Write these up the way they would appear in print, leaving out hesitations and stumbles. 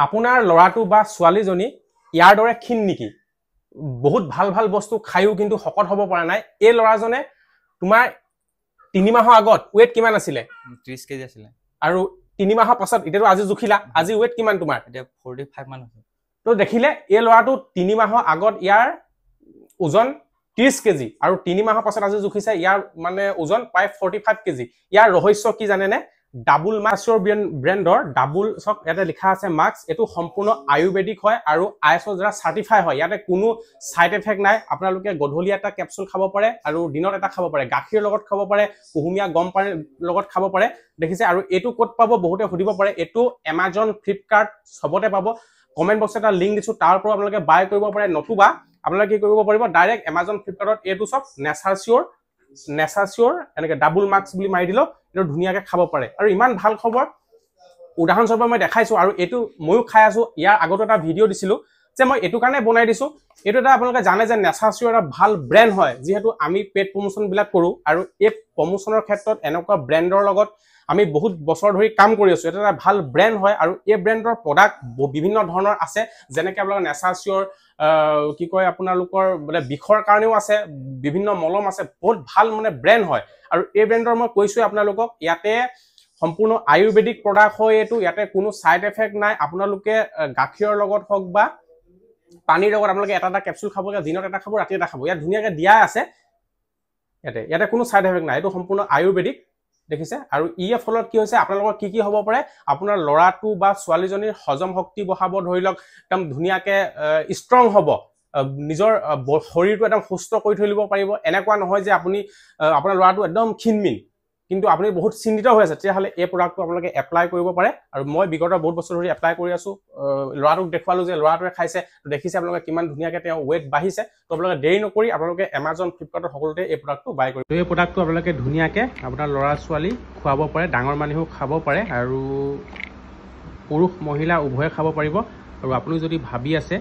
আপোনাৰ ল'ৰাটো বা ছোৱালীজনী ইয়াৰ দৰে ক্ষীণ নেকি? বহুত ভাল ভাল বস্তু খায়ও কিন্তু শকত হ'ব পৰা নাই। এই ল'ৰাজনে তোমাৰ 3 মাহৰ আগত ওয়েট কিমান আছিলে? 30 কেজি আছিলে। আৰু 3 মাহৰ পাছত এতিয়াতো আজি জুখিলা, আজি ওয়েট কিমান তোমাৰ? এতিয়া 45 মান আছে। তো দেখিলে এই ল'ৰাটো 3 মাহৰ আগত ইয়াৰ ওজন 30 কেজি আৰু 3 মাহৰ পাছত আজি জুখিছে ইয়াৰ মানে ওজন প্ৰায় 45 কেজি। ইয়াৰ ৰহস্য কি জানেনে? ডাবল মাক্সৰ ব্ৰেণ্ডৰ ডাবল চক ইয়াতে লিখা আছে মাক্স। এইটো সম্পূৰ্ণ আয়ুৰ্বেদিক হয় আৰু ISO দ্বাৰা চাৰ্টিফাই হয়। ইয়াতে কোনো সাইড এফেক্ট নাই। আপোনালোকে গধূলি এটা কেপচুল খাব পাৰে আৰু দিনত এটা খাব পাৰে। গাখীৰ লগত খাব পাৰে, কুহুমীয়া গৰম পানীৰ লগত খাব পাৰে। দেখিছে? আৰু এইটো ক'ত পাব বহুতে সুধিব পাৰে। এইটো Amazon, Flipkart সবতে পাব। কমেন্ট বক্সত এটা লিংক দিছো, তাৰ পৰা আপোনালোকে বাই কৰিব পাৰে। নতুবা আপোনালোকে কি কৰিব পাৰিব, ডাইৰেক্ট Amazon, Flipkartত এইটো সব নেচাৰ চিয়ৰ এনেকে ডাবল মাক্স বুলি মাৰি দিলো, এইটো ধুনীয়াকে খাব পাৰে। আৰু ইমান ভাল খবৰ, উদাহৰণস্বৰূপে মই দেখাইছো। আৰু এইটো ময়ো খাই আছো। ইয়াৰ আগত এটা ভিডিঅ' দিছিলো যে মই এইটো কাৰণে বনাই দিছো। এইটো এটা আপোনালোকে জানে যে নেচাৰ চিয়ৰ এটা ভাল ব্ৰেণ্ড হয়, যিহেতু আমি পেড প্ৰমোচন বিলাক কৰো। আৰু এই প্ৰমোচনৰ ক্ষেত্ৰত এনেকুৱা ব্ৰেণ্ডৰ লগত আমি বহুত বছৰ ধৰি কাম কৰি আছো। এটা ভাল ব্ৰেণ্ড হয় আৰু এই ব্ৰেণ্ডৰ প্ৰডাক্ট বিভিন্ন ধৰণৰ আছে। যেনেকৈ আপোনালোকৰ নেচাৰ চিয়ৰ কি কয় আপোনালোকৰ মানে বিষৰ কাৰণেও আছে, বিভিন্ন মলম আছে, বহুত ভাল মানে ব্ৰেণ্ড হয়। আৰু এই ব্ৰেণ্ডৰ মই কৈছো আপোনালোকক, ইয়াতে সম্পূৰ্ণ আয়ুৰ্বেদিক প্ৰডাক্ট হয় এইটো। ইয়াতে কোনো সাইড এফেক্ট নাই। আপোনালোকে গাখীৰৰ লগত হওক বা পানীৰ লগত আপোনালোকে এটা কেপচুল খাব, দিনত এটা খাব, ৰাতি এটা খাব। ইয়াত ধুনীয়াকে দিয়া আছে। ইয়াতে কোনো সাইড এফেক্ট নাই। এইটো সম্পূৰ্ণ আয়ুৰ্বেদিক। দেখিছে? আৰু ইয়াৰ ফলত কি হৈছে, আপোনালোকৰ কি হ'ব পাৰে, আপোনাৰ ল'ৰাটো বা ছোৱালীজনীৰ হজম শক্তি বঢ়াব, ধৰি লওক একদম ধুনীয়াকে ষ্ট্ৰং হ'ব, নিজৰ শৰীৰটো একদম সুস্থ কৰি তুলিব পাৰিব। এনেকুৱা নহয় যে আপুনি আপোনাৰ ল'ৰাটো একদম ক্ষীণমিন কিন্তু আপুনি বহুত চিন্তিত হৈ আছে, তেতিয়াহ'লে এই প্ৰডাক্টটো আপোনালোকে এপ্লাই কৰিব পাৰে। আৰু মই বিগত বহুত বছৰ ধৰি এপ্লাই কৰি আছো। ল'ৰাটোক দেখুৱালো যে ল'ৰাটোৱে খাইছে, দেখিছে আপোনালোকে কিমান ধুনীয়াকে তেওঁ ৱেট বাঢ়িছে। তো আপোনালোকে দেৰি নকৰি আপোনালোকে Amazon, Flipkartত সকলোতে এই প্ৰডাক্টটো বাই কৰিব। এই প্ৰডাক্টটো আপোনালোকে ধুনীয়াকে আপোনাৰ ল'ৰা ছোৱালী খুৱাব পাৰে, ডাঙৰ মানুহেও খাব পাৰে, আৰু পুৰুষ মহিলা উভয়ে খাব পাৰিব। আৰু আপুনি যদি ভাবি আছে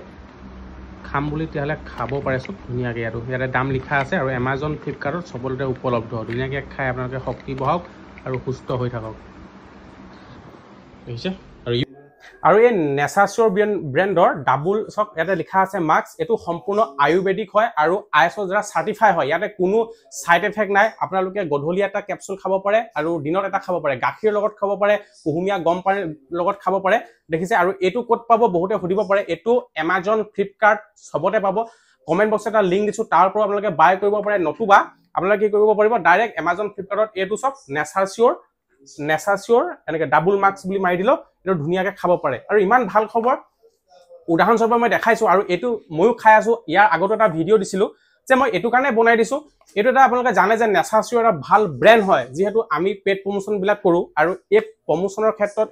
খাম বুলি, তেতিয়াহ'লে খাব পাৰে চব ধুনীয়াকে। ইয়াতে দাম লিখা আছে আৰু Amazon, Flipkartত সকলোতে উপলব্ধ। ধুনীয়াকে খাই আপোনালোকে শক্তি বঢ়াওক আৰু সুস্থ হৈ থাকক। দেখিছে? আৰু এই নেচাৰ চিয়ৰ ব্ৰেণ্ডৰ ডাবল চক ইয়াতে লিখা আছে মাক্স। এইটো সম্পূৰ্ণ আয়ুৰ্বেদিক হয় আৰু ISO দ্বাৰা চাৰ্টিফাই হয়। ইয়াতে কোনো সাইড এফেক্ট নাই। আপোনালোকে গধূলি এটা কেপচুল খাব পাৰে আৰু দিনত এটা খাব পাৰে। গাখীৰ লগত খাব পাৰে, কুহুমীয়া গৰম পানীৰ লগত খাব পাৰে। দেখিছে? আৰু এইটো ক'ত পাব বহুতে সুধিব পাৰে। এইটো Amazon, Flipkart সবতে পাব। কমেন্ট বক্সত এটা লিংক দিছো, তাৰ পৰা আপোনালোকে বাই কৰিব পাৰে। নতুবা আপোনালোকে কি কৰিব পাৰিব, ডাইৰেক্ট Amazon, Flipkartত এইটো সব নেচাৰ চিয়ৰ এনেকে ডাবল মাক্স বুলি মাৰি দিলো, এইটো ধুনীয়াকে খাব পাৰে। আৰু ইমান ভাল খবৰ, উদাহৰণস্বৰূপে মই দেখাইছো। আৰু এইটো ময়ো খাই আছো। ইয়াৰ আগত এটা ভিডিঅ' দিছিলো যে মই এইটো কাৰণে বনাই দিছো। এইটো এটা আপোনালোকে জানে যে নেচাৰ চিয়ৰ এটা ভাল ব্ৰেণ্ড হয়, যিহেতু আমি পেড প্ৰমোচন বিলাক কৰো। আৰু এই প্ৰমোচনৰ ক্ষেত্ৰত